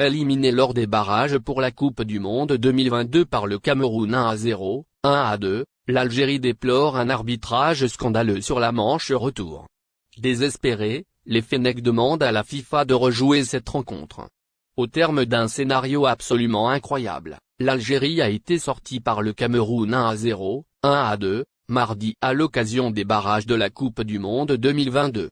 éliminé lors des barrages pour la Coupe du Monde 2022 par le Cameroun 1-0, 1-2, l'Algérie déplore un arbitrage scandaleux sur la manche retour. Désespérés, les Fennecs demandent à la FIFA de rejouer cette rencontre. Au terme d'un scénario absolument incroyable, l'Algérie a été sortie par le Cameroun 1-0, 1-2, mardi à l'occasion des barrages de la Coupe du Monde 2022.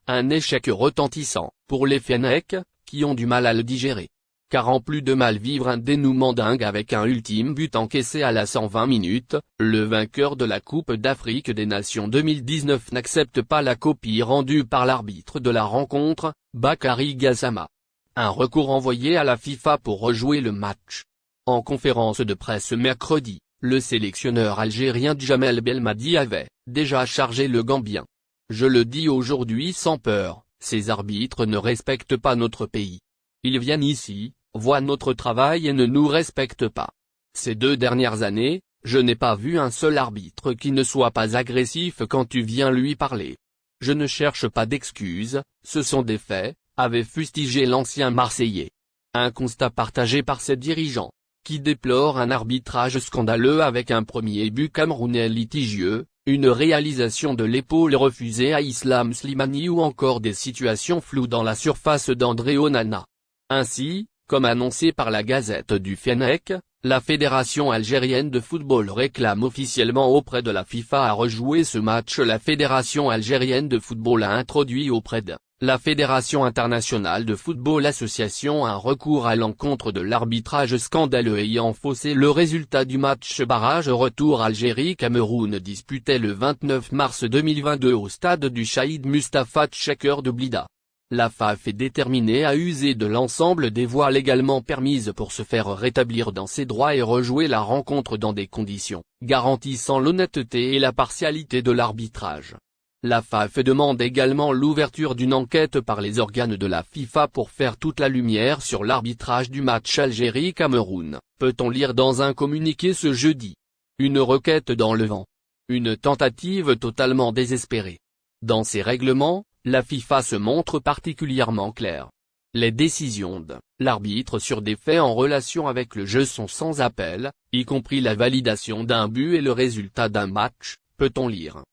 Un échec retentissant pour les Fennecs, qui ont du mal à le digérer. Car en plus de mal vivre un dénouement dingue avec un ultime but encaissé à la 120 minutes, le vainqueur de la Coupe d'Afrique des Nations 2019 n'accepte pas la copie rendue par l'arbitre de la rencontre, Bakary Gassama. Un recours envoyé à la FIFA pour rejouer le match. En conférence de presse mercredi, le sélectionneur algérien Djamel Belmadi avait déjà chargé le Gambien. Je le dis aujourd'hui sans peur, ces arbitres ne respectent pas notre pays. Ils viennent ici, voient notre travail et ne nous respectent pas. Ces 2 dernières années, je n'ai pas vu un seul arbitre qui ne soit pas agressif quand tu viens lui parler. Je ne cherche pas d'excuses, ce sont des faits, avait fustigé l'ancien Marseillais. Un constat partagé par ses dirigeants, qui déplorent un arbitrage scandaleux avec un premier but camerounais litigieux, une réalisation de l'épaule refusée à Islam Slimani ou encore des situations floues dans la surface d'André Onana. Ainsi, comme annoncé par la Gazette du Fennec, la Fédération algérienne de football réclame officiellement auprès de la FIFA à rejouer ce match. La Fédération algérienne de football a introduit auprès de la Fédération internationale de football association un recours à l'encontre de l'arbitrage scandaleux ayant faussé le résultat du match barrage retour Algérie-Cameroun disputé le 29 mars 2022 au stade du Shahid Mustapha Tchaker de Blida. La FAF est déterminée à user de l'ensemble des voies légalement permises pour se faire rétablir dans ses droits et rejouer la rencontre dans des conditions garantissant l'honnêteté et la partialité de l'arbitrage. La FAF demande également l'ouverture d'une enquête par les organes de la FIFA pour faire toute la lumière sur l'arbitrage du match Algérie-Cameroun, peut-on lire dans un communiqué ce jeudi. Une requête dans le vent. Une tentative totalement désespérée. Dans ses règlements, la FIFA se montre particulièrement claire. Les décisions de l'arbitre sur des faits en relation avec le jeu sont sans appel, y compris la validation d'un but et le résultat d'un match, peut-on lire.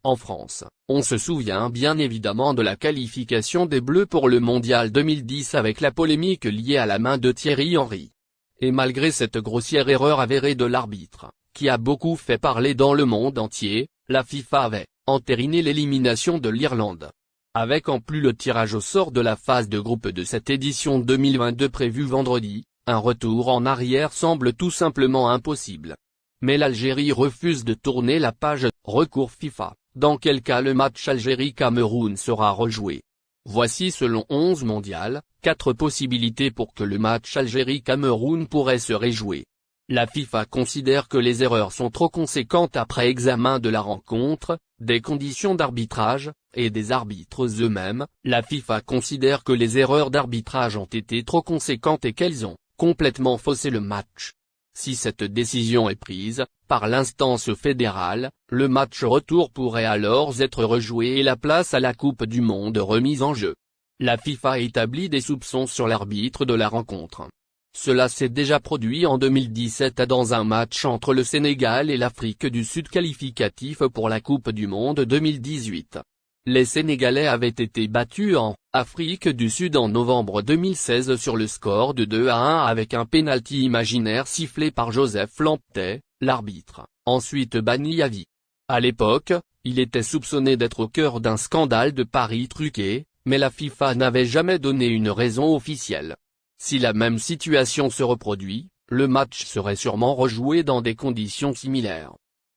En France, on se souvient bien évidemment de la qualification des Bleus pour le Mondial 2010 avec la polémique liée à la main de Thierry Henry. Et malgré cette grossière erreur avérée de l'arbitre, qui a beaucoup fait parler dans le monde entier, la FIFA avait entériné l'élimination de l'Irlande. Avec en plus le tirage au sort de la phase de groupe de cette édition 2022 prévue vendredi, un retour en arrière semble tout simplement impossible. Mais l'Algérie refuse de tourner la page, recours FIFA, dans quel cas le match Algérie-Cameroun sera rejoué. Voici selon 11 mondial, 4 possibilités pour que le match Algérie-Cameroun pourrait se rejouer. La FIFA considère que les erreurs sont trop conséquentes après examen de la rencontre, des conditions d'arbitrage, et des arbitres eux-mêmes. La FIFA considère que les erreurs d'arbitrage ont été trop conséquentes et qu'elles ont complètement faussé le match. Si cette décision est prise, par l'instance fédérale, le match retour pourrait alors être rejoué et la place à la Coupe du Monde remise en jeu. La FIFA établit des soupçons sur l'arbitre de la rencontre. Cela s'est déjà produit en 2017 dans un match entre le Sénégal et l'Afrique du Sud qualificatif pour la Coupe du Monde 2018. Les Sénégalais avaient été battus en Afrique du Sud en novembre 2016 sur le score de 2-1 avec un pénalty imaginaire sifflé par Joseph Lamptey, l'arbitre, ensuite banni à vie. À l'époque, il était soupçonné d'être au cœur d'un scandale de paris truqués, mais la FIFA n'avait jamais donné une raison officielle. Si la même situation se reproduit, le match serait sûrement rejoué dans des conditions similaires.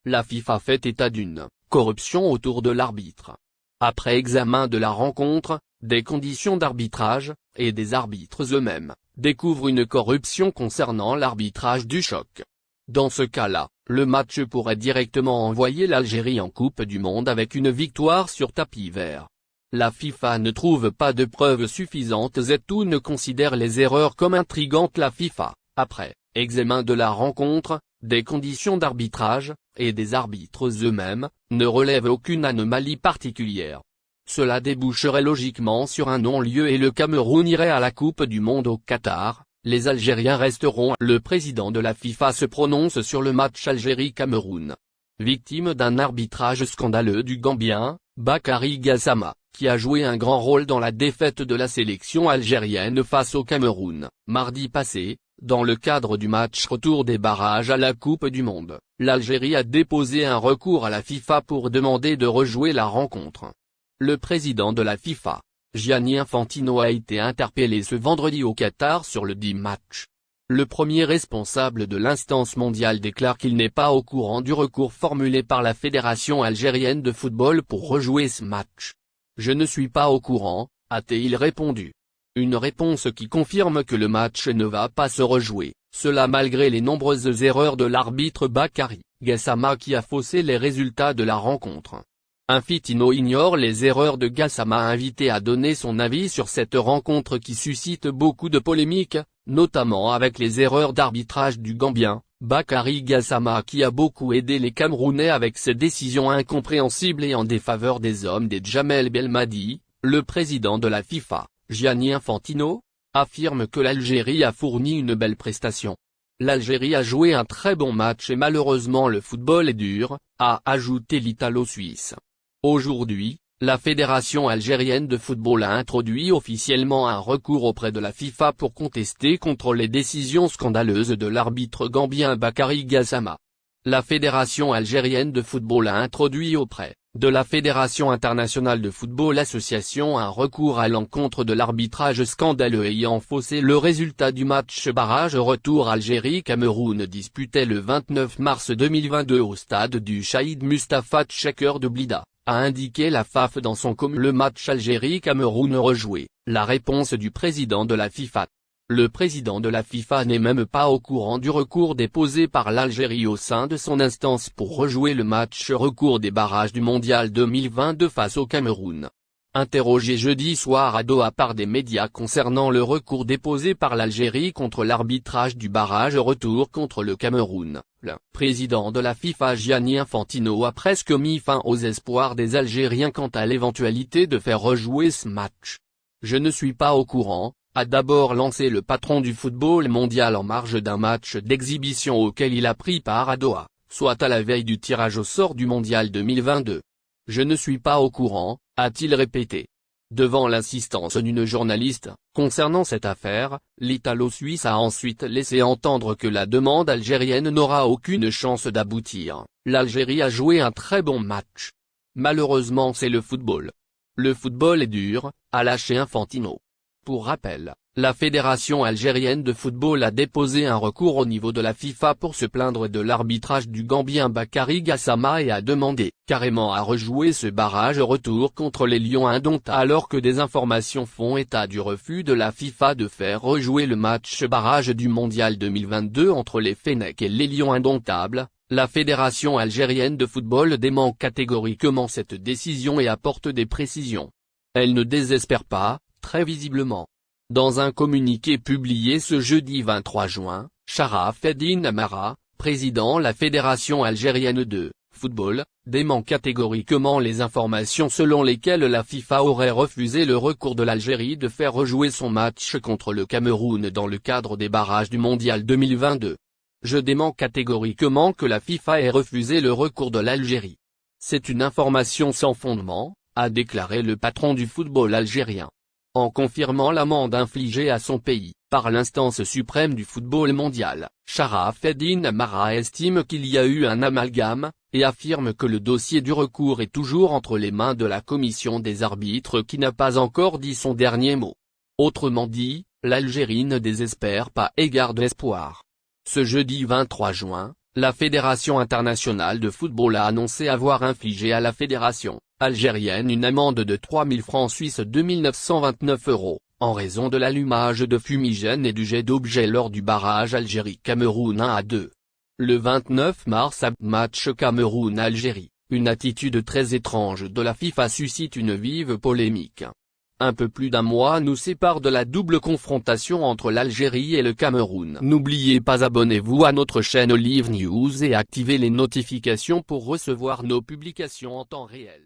La FIFA fait état d'une corruption autour de l'arbitre. Après examen de la rencontre, des conditions d'arbitrage, et des arbitres eux-mêmes, découvrent une corruption concernant l'arbitrage du choc. Dans ce cas-là, le match pourrait directement envoyer l'Algérie en Coupe du Monde avec une victoire sur tapis vert. La FIFA ne trouve pas de preuves suffisantes et tout ne considère les erreurs comme intrigantes. La FIFA, après examen de la rencontre, des conditions d'arbitrage, et des arbitres eux-mêmes, ne relève aucune anomalie particulière. Cela déboucherait logiquement sur un non-lieu et le Cameroun irait à la Coupe du Monde au Qatar. Les Algériens resteront. Le président de la FIFA se prononce sur le match Algérie-Cameroun. Victime d'un arbitrage scandaleux du Gambien, Bakary Gassama, qui a joué un grand rôle dans la défaite de la sélection algérienne face au Cameroun, mardi passé, dans le cadre du match retour des barrages à la Coupe du Monde, l'Algérie a déposé un recours à la FIFA pour demander de rejouer la rencontre. Le président de la FIFA, Gianni Infantino, a été interpellé ce vendredi au Qatar sur le dit match. Le premier responsable de l'instance mondiale déclare qu'il n'est pas au courant du recours formulé par la Fédération algérienne de football pour rejouer ce match. « Je ne suis pas au courant », a-t-il répondu. Une réponse qui confirme que le match ne va pas se rejouer, cela malgré les nombreuses erreurs de l'arbitre Bakary Gassama qui a faussé les résultats de la rencontre. Infantino ignore les erreurs de Gassama, invité à donner son avis sur cette rencontre qui suscite beaucoup de polémiques, notamment avec les erreurs d'arbitrage du Gambien, Bakary Gassama, qui a beaucoup aidé les Camerounais avec ses décisions incompréhensibles et en défaveur des hommes des Djamel Belmadi. Le président de la FIFA, Gianni Infantino, affirme que l'Algérie a fourni une belle prestation. L'Algérie a joué un très bon match et malheureusement le football est dur, a ajouté l'Italo-Suisse. Aujourd'hui, la Fédération algérienne de football a introduit officiellement un recours auprès de la FIFA pour contester contre les décisions scandaleuses de l'arbitre gambien Bakary Gassama. La Fédération algérienne de football a introduit auprès de la Fédération internationale de football association un recours à l'encontre de l'arbitrage scandaleux ayant faussé le résultat du match barrage retour Algérie-Cameroun disputé le 29 mars 2022 au stade du Shahid Mustapha Tchaker de Blida, a indiqué la FAF dans son communiqué. Le match Algérie-Cameroun rejoué, la réponse du président de la FIFA. Le président de la FIFA n'est même pas au courant du recours déposé par l'Algérie au sein de son instance pour rejouer le match recours des barrages du Mondial 2022 face au Cameroun. Interrogé jeudi soir à Doha par des médias concernant le recours déposé par l'Algérie contre l'arbitrage du barrage retour contre le Cameroun, le président de la FIFA Gianni Infantino a presque mis fin aux espoirs des Algériens quant à l'éventualité de faire rejouer ce match. « Je ne suis pas au courant », a d'abord lancé le patron du football mondial en marge d'un match d'exhibition auquel il a pris part à Doha, soit à la veille du tirage au sort du Mondial 2022. « Je ne suis pas au courant », a-t-il répété. Devant l'insistance d'une journaliste, concernant cette affaire, l'Italo-Suisse a ensuite laissé entendre que la demande algérienne n'aura aucune chance d'aboutir. L'Algérie a joué un très bon match. Malheureusement c'est le football. Le football est dur, a lâché Infantino. Pour rappel, la Fédération algérienne de football a déposé un recours au niveau de la FIFA pour se plaindre de l'arbitrage du Gambien Bakary Gassama et a demandé carrément à rejouer ce barrage retour contre les Lions indomptables alors que des informations font état du refus de la FIFA de faire rejouer le match barrage du Mondial 2022 entre les Fennecs et les Lions indomptables. La Fédération algérienne de football dément catégoriquement cette décision et apporte des précisions. Elle ne désespère pas, très visiblement. Dans un communiqué publié ce jeudi 23 juin, Sharaf Eddine Amara, président de la Fédération algérienne de football, dément catégoriquement les informations selon lesquelles la FIFA aurait refusé le recours de l'Algérie de faire rejouer son match contre le Cameroun dans le cadre des barrages du Mondial 2022. Je dément catégoriquement que la FIFA ait refusé le recours de l'Algérie. C'est une information sans fondement, a déclaré le patron du football algérien. En confirmant l'amende infligée à son pays, par l'instance suprême du football mondial, Sharaf Eddine Amara estime qu'il y a eu un amalgame, et affirme que le dossier du recours est toujours entre les mains de la commission des arbitres qui n'a pas encore dit son dernier mot. Autrement dit, l'Algérie ne désespère pas et garde espoir. Ce jeudi 23 juin, la Fédération internationale de football a annoncé avoir infligé à la fédération algérienne une amende de 3 000 francs suisses 2 929 €, en raison de l'allumage de fumigènes et du jet d'objets lors du barrage Algérie-Cameroun 1-2. Le 29 mars match Cameroun-Algérie, une attitude très étrange de la FIFA suscite une vive polémique. Un peu plus d'un mois nous sépare de la double confrontation entre l'Algérie et le Cameroun. N'oubliez pas abonnez-vous à notre chaîne Olive News et activez les notifications pour recevoir nos publications en temps réel.